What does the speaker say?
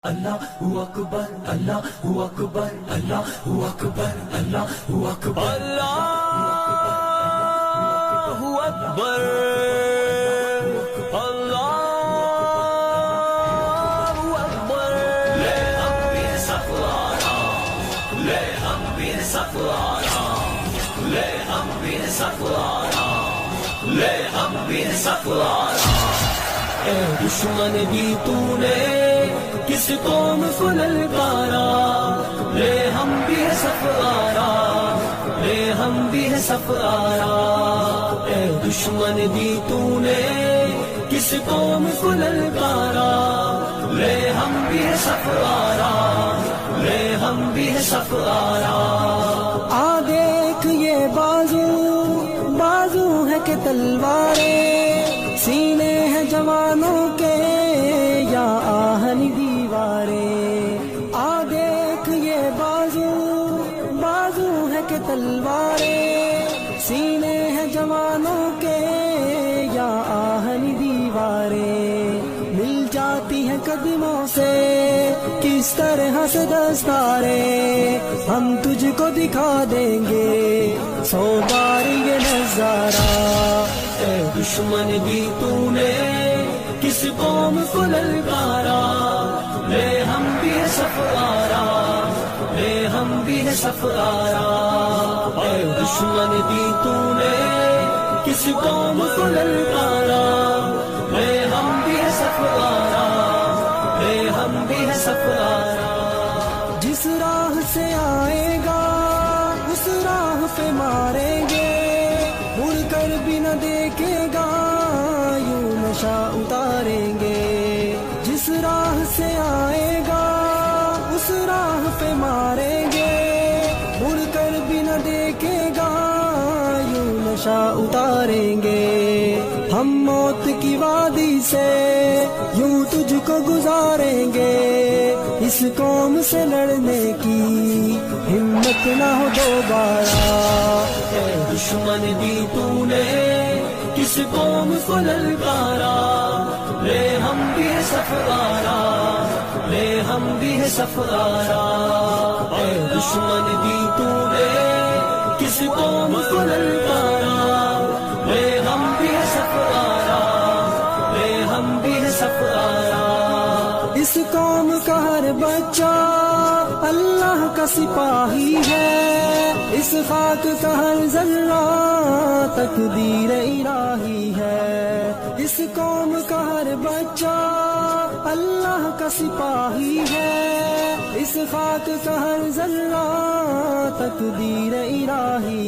Allahu Akbar, Allahu Akbar, Allahu Akbar, Allahu Akbar, Allahu Akbar, Allahu Akbar. Le hum bir saflara, le hum bir saflara, le hum bir saflara, le hum bir saflara. اے دشمن بھی تو نے کس قوم کو للکارا، لے ہم بھی ہے سفارا، لے ہم بھی ہے سفارا. اے دشمن بھی تو نے کس قوم کو للکارا، لے ہم بھی ہے سفارا، لے ہم بھی ہے سفارا. آ دیکھ یہ بازو بازو ہے کہ تلواریں، سینے ہیں جوانوں کے یا آہن دیواریں. آ دیکھ یہ بازو بازو ہے کہ تلواریں، سینے ہیں جوانوں کے یا آہن دیواریں. مل جاتی ہیں قدموں سے کس طرح سے دستاریں، ہم تجھ کو دکھا دیں گے 100 بار یہ نظارہ. اے دشمن بھی تو نے کس قوم کو للکارا، لے ہم بھی ہے سفارا، لے ہم بھی ہے سفارا. اے دشمن بھی تو نے کس قوم کو للکارا، لے ہم بھی ہے سفارا، لے ہم بھی ہے سفارا. جس راہ سے آئے گا اس راہ پہ ماریں گے، مڑ کر بھی نہ دیکھے گا یوں نشہ اتاریں گے. جس راہ سے آئے گا اس راہ پہ ماریں گے، مڑ کر بھی نہ دیکھے گا یوں نشہ اتاریں گے. ہم موت کی وادی سے یوں تجھ کو گزاریں گے، اس قوم سے لڑنے کی ہمت نہ ہو دوبارہ. اے دشمن بھی تو نے کس قوم کو للکارا، لے ہم بھی ہے سفارا، لے ہم بھی ہے سفارا. اے دشمن بھی تو نے کس قوم کو للکارا، لے ہم بھی ہے سفارا، لے ہم بھی ہے سفارا. اس قوم کا ہر بچہ اللہ کا سپاہی ہے، اس خاک کا ہر ذرہ تقدیر الہی ہے. اس قوم کا ہر بچہ اللہ کا سپاہی ہے، اس خاک کا ہر ذرہ تقدیر الہی